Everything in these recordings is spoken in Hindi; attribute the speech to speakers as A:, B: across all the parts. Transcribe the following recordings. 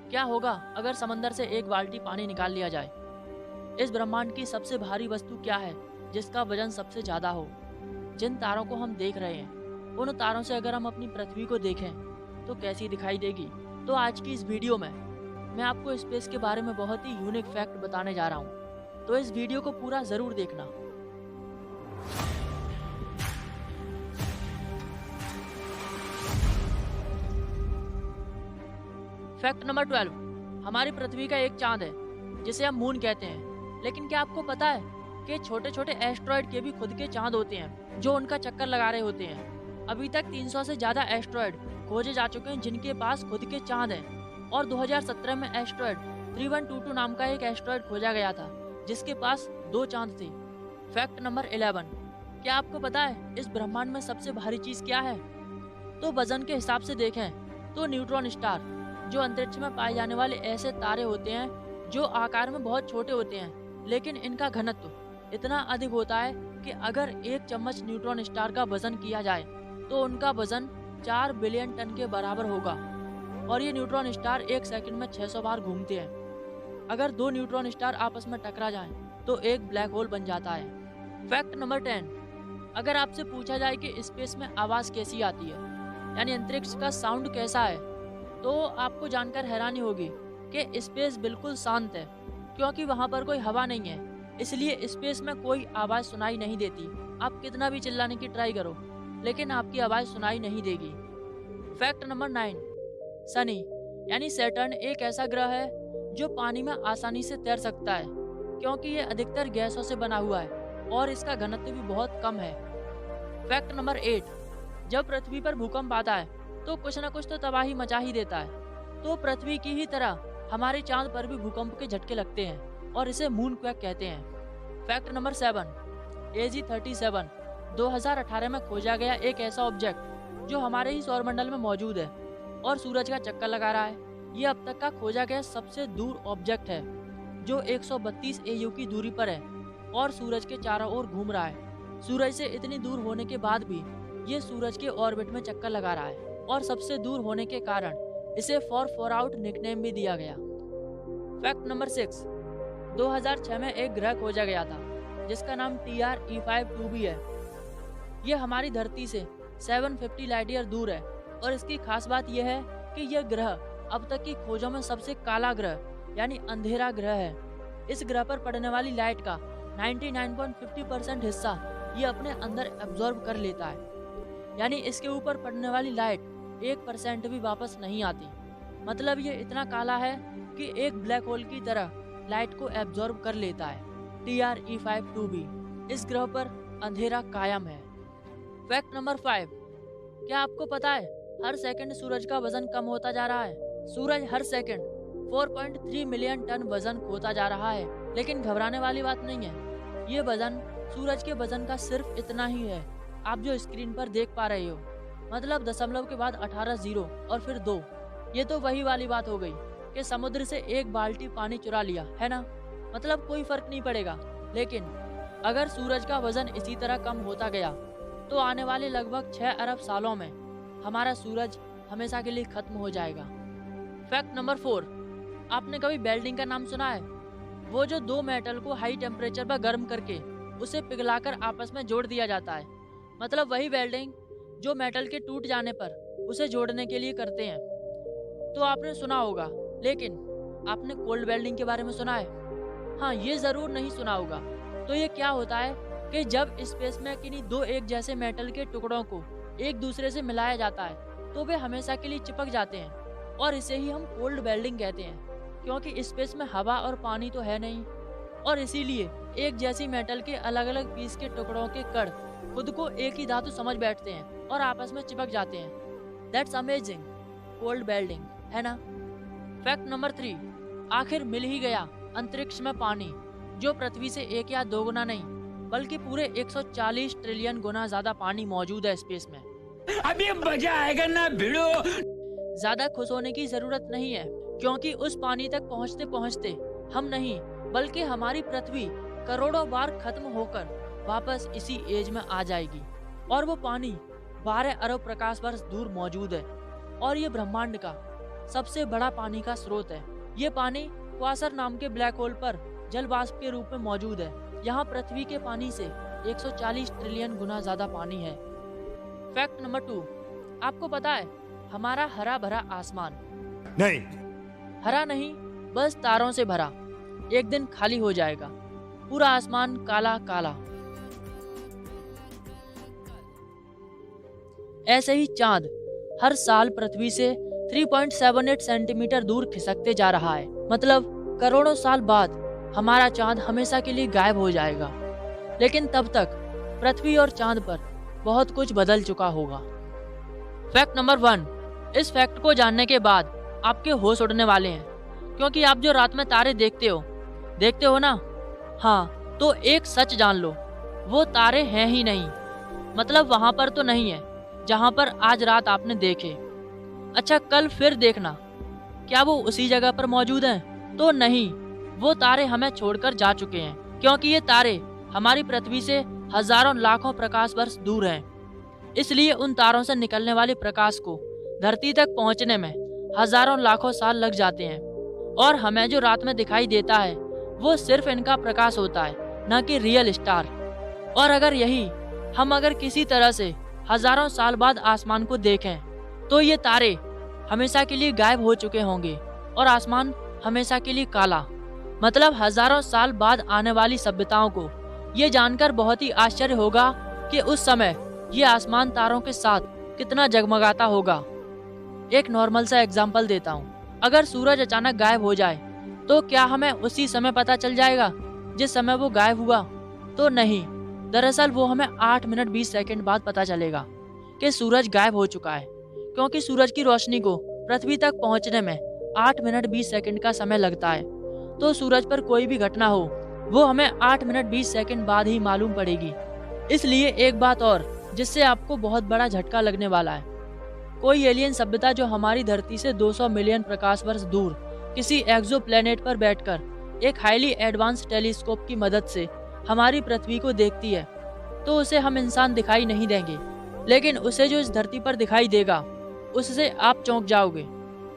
A: क्या होगा अगर समंदर से एक बाल्टी पानी निकाल लिया जाए? इस ब्रह्मांड की सबसे भारी वस्तु क्या है जिसका वजन सबसे ज्यादा हो? जिन तारों को हम देख रहे हैं, उन तारों से अगर हम अपनी पृथ्वी को देखें तो कैसी दिखाई देगी? तो आज की इस वीडियो में मैं आपको स्पेस के बारे में बहुत ही यूनिक फैक्ट बताने जा रहा हूँ, तो इस वीडियो को पूरा जरूर देखना। फैक्ट नंबर 12, हमारी पृथ्वी का एक चांद है जिसे हम मून कहते हैं। लेकिन क्या आपको पता है कि छोटे छोटे एस्ट्रॉयड के भी खुद के चांद होते हैं जो उनका चक्कर लगा रहे होते हैं। अभी तक 300 से ज्यादा एस्ट्रॉयड खोजे जा चुके हैं जिनके पास खुद के चांद हैं, और 2017 में एस्ट्रॉयड 3122 नाम का एक एस्ट्रॉयड खोजा गया था जिसके पास 2 चांद थे। फैक्ट नंबर 11, क्या आपको पता है इस ब्रह्मांड में सबसे भारी चीज क्या है? तो वजन के हिसाब से देखें तो न्यूट्रॉन स्टार, जो अंतरिक्ष में पाए जाने वाले ऐसे तारे होते हैं जो आकार में बहुत छोटे होते हैं, लेकिन इनका घनत्व इतना अधिक होता है कि अगर 1 चम्मच न्यूट्रॉन स्टार का वजन किया जाए तो उनका वजन 4 बिलियन टन के बराबर होगा। और ये न्यूट्रॉन स्टार 1 सेकंड में 600 बार घूमते हैं। अगर 2 न्यूट्रॉन स्टार आपस में टकरा जाएं तो एक ब्लैक होल बन जाता है। फैक्ट नंबर 10, अगर आपसे पूछा जाए कि स्पेस में आवाज कैसी आती है, यानी अंतरिक्ष का साउंड कैसा है, तो आपको जानकर हैरानी होगी कि स्पेस बिल्कुल शांत है, क्योंकि वहाँ पर कोई हवा नहीं है। इसलिए स्पेस में कोई आवाज़ सुनाई नहीं देती। आप कितना भी चिल्लाने की ट्राई करो, लेकिन आपकी आवाज़ सुनाई नहीं देगी। फैक्ट नंबर 9, सनी यानी सैटर्न एक ऐसा ग्रह है जो पानी में आसानी से तैर सकता है, क्योंकि ये अधिकतर गैसों से बना हुआ है और इसका घनत्व भी बहुत कम है। फैक्ट नंबर 8, जब पृथ्वी पर भूकंप आता है तो कुछ न कुछ तो तबाही मचा ही देता है। तो पृथ्वी की ही तरह हमारे चांद पर भी भूकंप के झटके लगते हैं और इसे मून क्वैक कहते हैं। फैक्ट नंबर 7, AG-37 2018 में खोजा गया एक ऐसा ऑब्जेक्ट जो हमारे ही सौरमंडल में मौजूद है और सूरज का चक्कर लगा रहा है। ये अब तक का खोजा गया सबसे दूर ऑब्जेक्ट है जो 132 AU की दूरी पर है और सूरज के चारों ओर घूम रहा है। सूरज से इतनी दूर होने के बाद भी ये सूरज के ऑर्बिट में चक्कर लगा रहा है और सबसे दूर होने के कारण इसे फॉर आउट निकनेम भी दिया गया। फैक्ट नंबर 6, 2006 में एक ग्रह खोजा गया था जिसका नाम TRE5-2b है। यह हमारी धरती से 750 लाइट ईयर दूर है और इसकी खास बात यह है कि यह ग्रह अब तक की खोजों में सबसे काला ग्रह यानी अंधेरा ग्रह है। इस ग्रह पर पड़ने वाली लाइट का 99.50% हिस्सा ये अपने अंदर एब्जॉर्ब कर लेता है, यानी इसके ऊपर पड़ने वाली लाइट 1% भी वापस नहीं आती। मतलब ये इतना काला है कि एक ब्लैक होल की तरह लाइट को एब्जॉर्ब कर लेता है। TRE5-2b इस ग्रह पर अंधेरा कायम है। फैक्ट नंबर 5, क्या आपको पता है हर सेकंड सूरज का वजन कम होता जा रहा है? सूरज हर सेकंड 4.3 मिलियन टन वजन खोता जा रहा है, लेकिन घबराने वाली बात नहीं है। ये वजन सूरज के वजन का सिर्फ इतना ही है, आप जो स्क्रीन पर देख पा रहे हो। मतलब दशमलव के बाद 18 जीरो और फिर 2। ये तो वही वाली बात हो गई कि समुद्र से एक बाल्टी पानी चुरा लिया है ना, मतलब कोई फर्क नहीं पड़ेगा। लेकिन अगर सूरज का वजन इसी तरह कम होता गया तो आने वाले लगभग 6 अरब सालों में हमारा सूरज हमेशा के लिए खत्म हो जाएगा। फैक्ट नंबर 4, आपने कभी वेल्डिंग का नाम सुना है? वो जो 2 मेटल को हाई टेम्परेचर पर गर्म करके उसे पिघलाकर आपस में जोड़ दिया जाता है। मतलब वही वेल्डिंग जो मेटल के टूट जाने पर उसे जोड़ने के लिए करते हैं। तो आपने सुना होगा, लेकिन आपने कोल्ड वेल्डिंग के बारे में सुना है? हाँ, ये जरूर नहीं सुना होगा। तो ये क्या होता है कि जब स्पेस में किन्हीं 2 एक जैसे मेटल के टुकड़ों को एक दूसरे से मिलाया जाता है तो वे हमेशा के लिए चिपक जाते हैं, और इसे ही हम कोल्ड वेल्डिंग कहते हैं। क्योंकि स्पेस में हवा और पानी तो है नहीं, और इसीलिए एक जैसी मेटल के अलग अलग पीस के टुकड़ों के कण खुद को एक ही धातु समझ बैठते हैं और आपस में चिपक जाते हैं। दैट्स अमेजिंग, कोल्ड वेल्डिंग, है ना? फैक्ट नंबर 3, आखिर मिल ही गया अंतरिक्ष में पानी, जो पृथ्वी से 1 या 2 गुना नहीं बल्कि पूरे 140 ट्रिलियन गुना ज्यादा पानी मौजूद है स्पेस में।
B: अभी मजा आएगा ना भिड़ो।
A: ज्यादा खुश होने की जरूरत नहीं है, क्योंकि उस पानी तक पहुंचते पहुंचते हम नहीं बल्कि हमारी पृथ्वी करोड़ों बार खत्म होकर वापस इसी एज में आ जाएगी। और वो पानी 12 अरब प्रकाश वर्ष दूर मौजूद है और ये ब्रह्मांड का सबसे बड़ा पानी का स्रोत है। ये पानी क्वासर नाम के ब्लैक होल पर जल वाष्प के रूप में मौजूद है। यहाँ पृथ्वी के पानी से 140 ट्रिलियन गुना ज्यादा पानी है। फैक्ट नंबर 2, आपको पता है हमारा हरा भरा आसमान
C: नहीं।
A: हरा नहीं, बस तारों से भरा एक दिन खाली हो जाएगा, पूरा आसमान काला काला। ऐसे ही चांद हर साल पृथ्वी से 3.78 सेंटीमीटर दूर खिसकते जा रहा है। मतलब करोड़ों साल बाद हमारा चांद हमेशा के लिए गायब हो जाएगा। लेकिन तब तक पृथ्वी और चांद पर बहुत कुछ बदल चुका होगा। फैक्ट नंबर 1, इस फैक्ट को जानने के बाद आपके होश उड़ने वाले हैं, क्योंकि आप जो रात में तारे देखते हो ना, हाँ, तो एक सच जान लो, वो तारे हैं ही नहीं। मतलब वहां पर तो नहीं है जहां पर आज रात आपने देखे। अच्छा, कल फिर देखना, क्या वो उसी जगह पर मौजूद हैं? तो नहीं, वो तारे हमें छोड़कर जा चुके हैं, क्योंकि ये तारे हमारी पृथ्वी से हजारों लाखों प्रकाश वर्ष दूर हैं। इसलिए उन तारों से निकलने वाले प्रकाश को धरती तक पहुंचने में हजारों लाखों साल लग जाते हैं। और हमें जो रात में दिखाई देता है वो सिर्फ इनका प्रकाश होता है, न कि रियल स्टार। और अगर किसी तरह से हजारों साल बाद आसमान को देखें तो ये तारे हमेशा के लिए गायब हो चुके होंगे और आसमान हमेशा के लिए काला। मतलब हजारों साल बाद आने वाली सभ्यताओं को ये जानकर बहुत ही आश्चर्य होगा कि उस समय ये आसमान तारों के साथ कितना जगमगाता होगा। एक नॉर्मल सा एग्जाम्पल देता हूँ। अगर सूरज अचानक गायब हो जाए तो क्या हमें उसी समय पता चल जाएगा जिस समय वो गायब हुआ? तो नहीं, दरअसल वो हमें 8 मिनट 20 सेकंड बाद पता चलेगा कि सूरज गायब हो चुका है, क्योंकि सूरज की रोशनी को पृथ्वी तक पहुंचने में 8 मिनट 20 सेकंड का समय लगता है। तो सूरज पर कोई भी घटना हो वो हमें 8 मिनट 20 सेकंड बाद ही मालूम पड़ेगी। इसलिए एक बात और जिससे आपको बहुत बड़ा झटका लगने वाला है, कोई एलियन सभ्यता जो हमारी धरती से 200 मिलियन प्रकाश वर्ष दूर किसी एक्सोप्लैनेट पर बैठकर एक हाईली एडवांस टेलीस्कोप की मदद से हमारी पृथ्वी को देखती है, तो उसे हम इंसान दिखाई नहीं देंगे। लेकिन उसे जो इस धरती पर दिखाई देगा उससे आप चौंक जाओगे,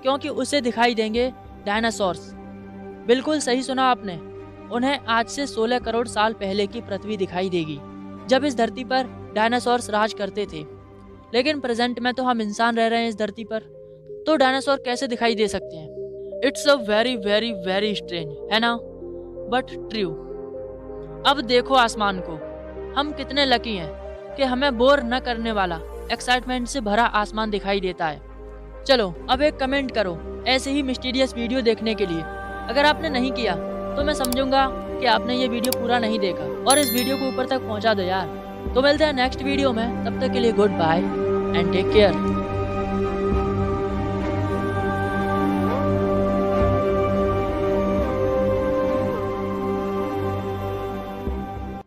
A: क्योंकि उसे दिखाई देंगे डायनासोर्स। बिल्कुल सही सुना आपने, उन्हें आज से 16 करोड़ साल पहले की पृथ्वी दिखाई देगी, जब इस धरती पर डायनासोर्स राज करते थे। लेकिन प्रेजेंट में तो हम इंसान रह रहे हैं इस धरती पर, तो डायनासोर कैसे दिखाई दे सकते हैं? It's a very very very strange, है ना? But true. अब देखो आसमान को, हम कितने लकी हैं कि हमें बोर न करने वाला एक्साइटमेंट से भरा आसमान दिखाई देता है। चलो अब एक कमेंट करो ऐसे ही मिस्टीरियस वीडियो देखने के लिए। अगर आपने नहीं किया तो मैं समझूंगा कि आपने ये वीडियो पूरा नहीं देखा, और इस वीडियो को ऊपर तक पहुंचा दो यार। तो मिलते हैं नेक्स्ट वीडियो में, तब तक के लिए goodbye and take care.